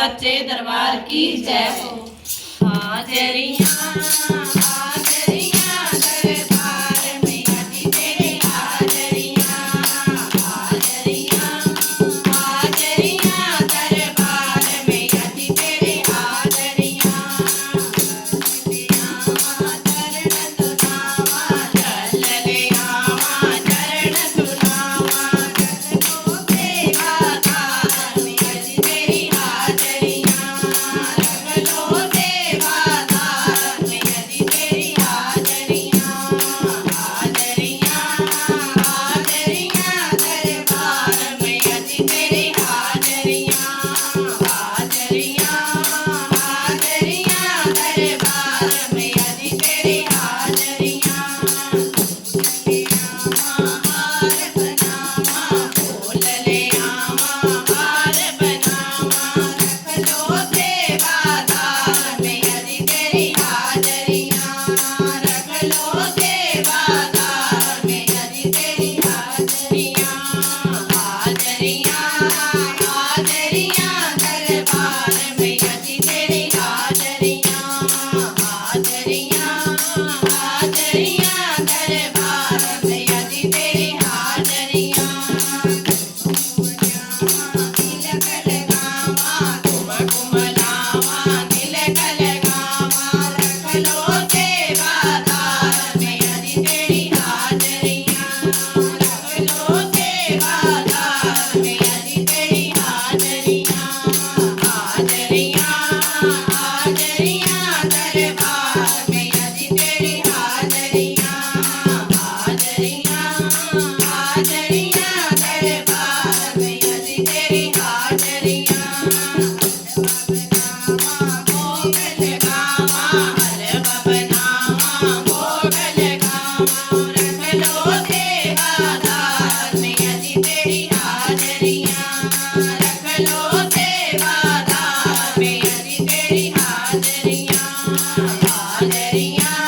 साचे दरबार की जय हो। हाजरियां हाजरियां दरबार में अजी तेरे हाजरियां हाजरियां हाजरियां दरबार में अजी तेरे हाजरियां चरण सुनावा चल ले आवा चरण सुनावा रखो सेवादार में अजी तेरी हाजरियां रख लो सेवादार में अजी तेरी हाजरियां हाजरियां हाजरियां दरबार में अजी तेरी हाजरियां हाजरियां हाजरियां दरबार में अजी तेरी हाजरियां हार बनावा फूल ले आवा हार बनावा रख लो सेवादार में अजी तेरी हाजरियां रख लो सेवादार में अजी तेरी हाजरियां हाजरियां हाजरियां दरबार में अजी तेरी हाजरियां हाजरियां हाजरियां दरबार में अजी तेरी हाजरियां तिलक लगावा कुमकुम लावा तिलक लगावा रख लो सेवादार में अजी तेरी हाजरियां रख लो सेवादार में अजी तेरी हाजरियां हाजरियां हाजरियां दरबार में अजी तेरी हाजरियां हाजरियां हाजरियां दरबार में अजी तेरी हाजरियां भोग लगावा हलवा बनावा भोग लगावा रख लो सेवादार में अजी तेरी हाजरियां रख लो सेवादार में अजी तेरी हाजरियां हाजरियां